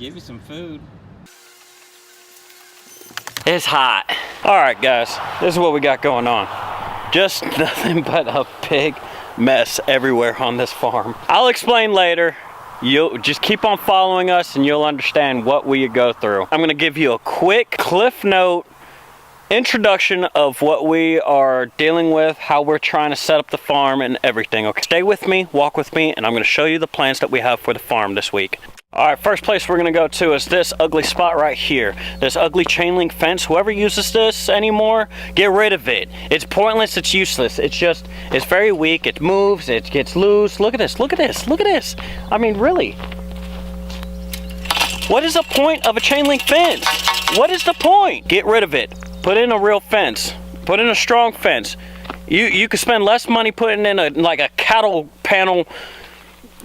Give you some food. It's hot. All right, guys, this is what we got going on. Just nothing but a big mess everywhere on this farm. I'll explain later. You'll just keep on following us and you'll understand what we go through. I'm gonna give you a quick cliff note introduction of what we are dealing with, how we're trying to set up the farm and everything. Okay, stay with me, walk with me, and I'm going to show you the plans that we have for the farm this week. All right, first place we're going to go to is this ugly spot right here. This ugly chain link fence. Whoever uses this anymore, get rid of it. It's pointless, it's useless. It's very weak, it moves, it gets loose. Look at this, look at this, look at this. I mean, really. What is the point of a chain link fence? What is the point? Get rid of it. Put in a real fence. Put in a strong fence. You could spend less money putting in like a cattle panel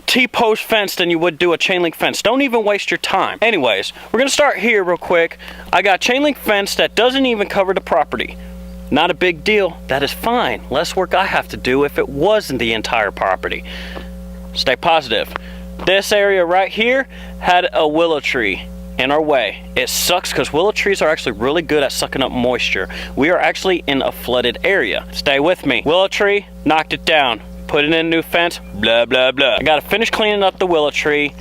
T-post fence than you would do a chain link fence. Don't even waste your time. Anyways, we're gonna start here real quick. I got chain link fence that doesn't even cover the property. Not a big deal. That is fine. Less work I have to do if it wasn't the entire property. Stay positive. This area right here had a willow tree in our way. It sucks because willow trees are actually really good at sucking up moisture. We are actually in a flooded area. Stay with me. Willow tree, knocked it down. Put in a new fence, blah, blah, blah. I gotta finish cleaning up the willow tree.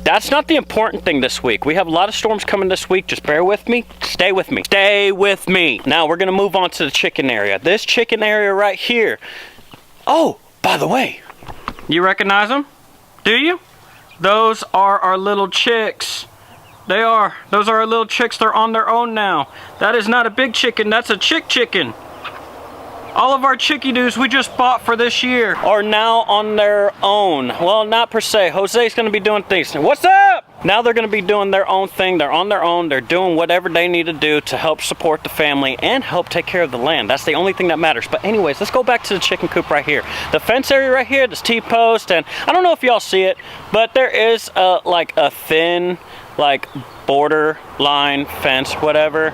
That's not the important thing this week. We have a lot of storms coming this week. Just bear with me. Stay with me. Stay with me. Now we're gonna move on to the chicken area. This chicken area right here. Oh, by the way, you recognize them? Do you? Those are our little chicks. They are. Those are our little chicks. They're on their own now. That is not a big chicken. That's a chicken. All of our chickie-doos we just bought for this year are now on their own. Well, not per se. Jose's going to be doing things. What's up? Now they're going to be doing their own thing. They're on their own. They're doing whatever they need to do to help support the family and help take care of the land. That's the only thing that matters. But anyways, let's go back to the chicken coop right here. The fence area right here, this T-post, and I don't know if y'all see it, but there is like a thin, like border line fence, whatever.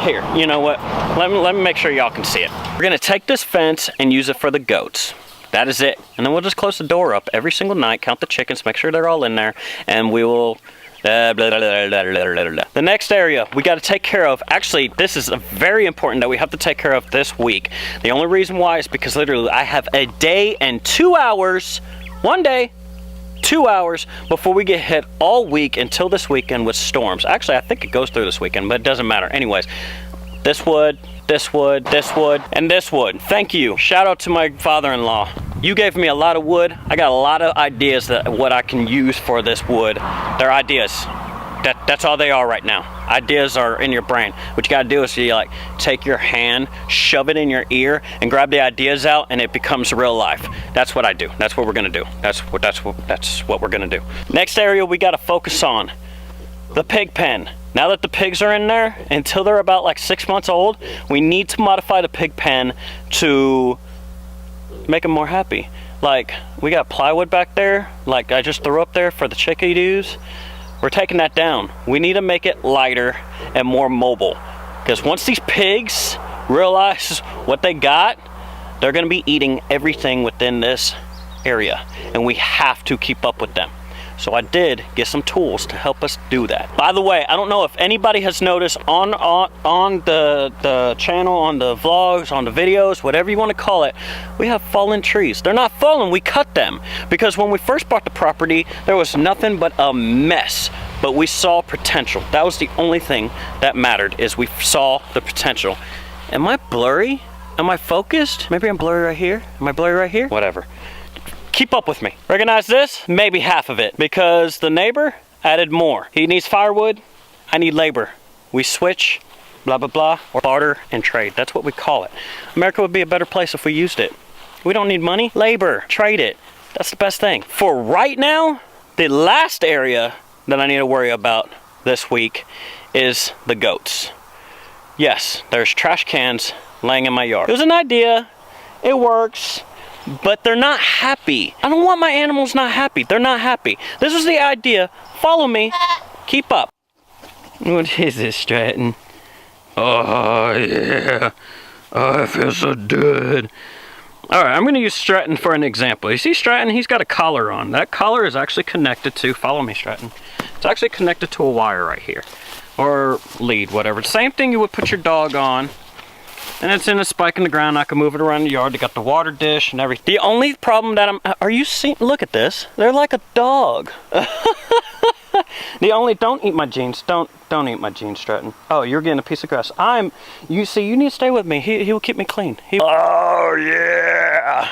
Here, you know what? Let me make sure y'all can see it. We're gonna take this fence and use it for the goats. That is it. And then we'll just close the door up every single night, count the chickens, make sure they're all in there, and we will the next area we got to take care of. Actually, this is very important that we have to take care of this week. The only reason why is because literally I have a day and 2 hours, 1 day, 2 hours before we get hit all week until this weekend with storms. Actually, I think it goes through this weekend, but it doesn't matter. Anyways, this wood, this wood, this wood, and this wood. Thank you. Shout out to my father-in-law. You gave me a lot of wood. I got a lot of ideas that what I can use for this wood. They're ideas. That's all they are right now. Ideas are in your brain. What you gotta do is you like take your hand, shove it in your ear, and grab the ideas out, and it becomes real life. That's what I do. That's what we're gonna do. That's what we're gonna do. Next area we gotta focus on, the pig pen. Now that the pigs are in there, until they're about like 6 months old, we need to modify the pig pen to make them more happy. Like, we got plywood back there, like I just threw up there for the chickadees. We're taking that down. We need to make it lighter and more mobile. Because once these pigs realize what they got, they're gonna be eating everything within this area. And we have to keep up with them. So I did get some tools to help us do that. By the way, I don't know if anybody has noticed on the channel, on the vlogs, on the videos, whatever you want to call it, we have fallen trees. They're not fallen, we cut them. Because when we first bought the property, there was nothing but a mess. But we saw potential. That was the only thing that mattered, is we saw the potential. Am I blurry? Am I focused? Maybe I'm blurry right here. Am I blurry right here? Whatever. Keep up with me. Recognize this? Maybe half of it, because the neighbor added more. He needs firewood, I need labor. We switch, blah, blah, blah, or barter and trade. That's what we call it. America would be a better place if we used it. We don't need money, labor, trade it. That's the best thing. For right now, the last area that I need to worry about this week is the goats. Yes, there's trash cans laying in my yard. It was an idea, it works, but they're not happy. I don't want my animals not happy. They're not happy. This is the idea. Follow me. Keep up. What is this, Stratton? Oh, yeah. Oh, it feels so good. All right, I'm going to use Stratton for an example. You see Stratton, he's got a collar on. That collar is actually connected to, follow me Stratton, it's actually connected to a wire right here. Or lead, whatever. Same thing you would put your dog on. And it's in a spike in the ground. I can move it around the yard. They got the water dish and everything. The only problem that are you seeing, look at this. They're like a dog. The only, don't eat my jeans. Don't eat my jeans, Stratton. Oh, you're getting a piece of grass. You see, you need to stay with me. He will keep me clean. Oh, yeah.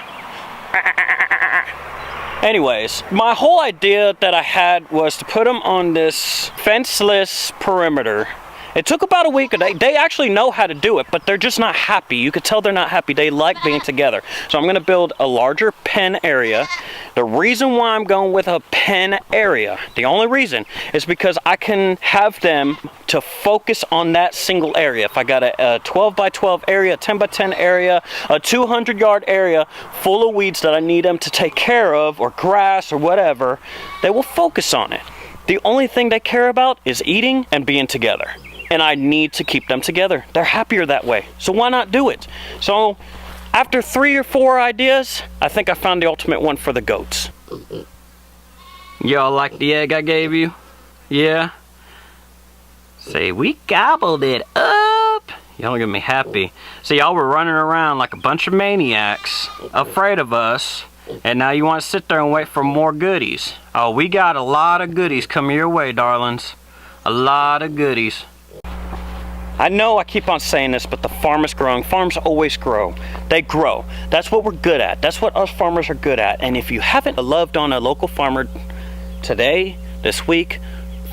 Anyways, my whole idea that I had was to put them on this fenceless perimeter. It took about a week. They actually know how to do it, but they're just not happy. You could tell they're not happy. They like being together. So I'm going to build a larger pen area. The reason why I'm going with a pen area, the only reason, is because I can have them to focus on that single area. If I got a 12 by 12 area, a 10 by 10 area, a 200-yard area full of weeds that I need them to take care of, or grass or whatever, they will focus on it. The only thing they care about is eating and being together. And I need to keep them together. They're happier that way. So why not do it? So after 3 or 4 ideas, I think I found the ultimate one for the goats. Y'all like the egg I gave you? Yeah? Say, we gobbled it up. Y'all get me happy. See, y'all were running around like a bunch of maniacs, afraid of us. And now you want to sit there and wait for more goodies. Oh, we got a lot of goodies coming your way, darlings. A lot of goodies. I know I keep on saying this, but the farm is growing. Farms always grow. They grow. That's what we're good at. That's what us farmers are good at. And if you haven't loved on a local farmer today, this week,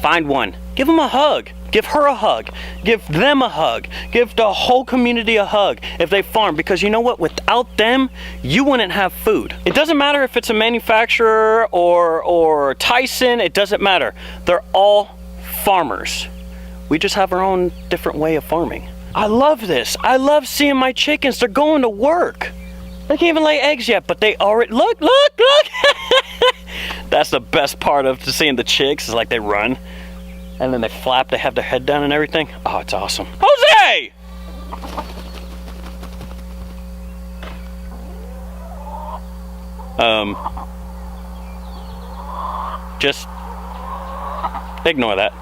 find one. Give them a hug. Give her a hug. Give them a hug. Give the whole community a hug if they farm. Because you know what? Without them, you wouldn't have food. It doesn't matter if it's a manufacturer or Tyson. It doesn't matter. They're all farmers. We just have our own different way of farming. I love this. I love seeing my chickens. They're going to work. They can't even lay eggs yet, but they already, look. That's the best part of seeing the chicks, is like they run and then they flap, they have their head down and everything. Oh, it's awesome. Jose! Just ignore that.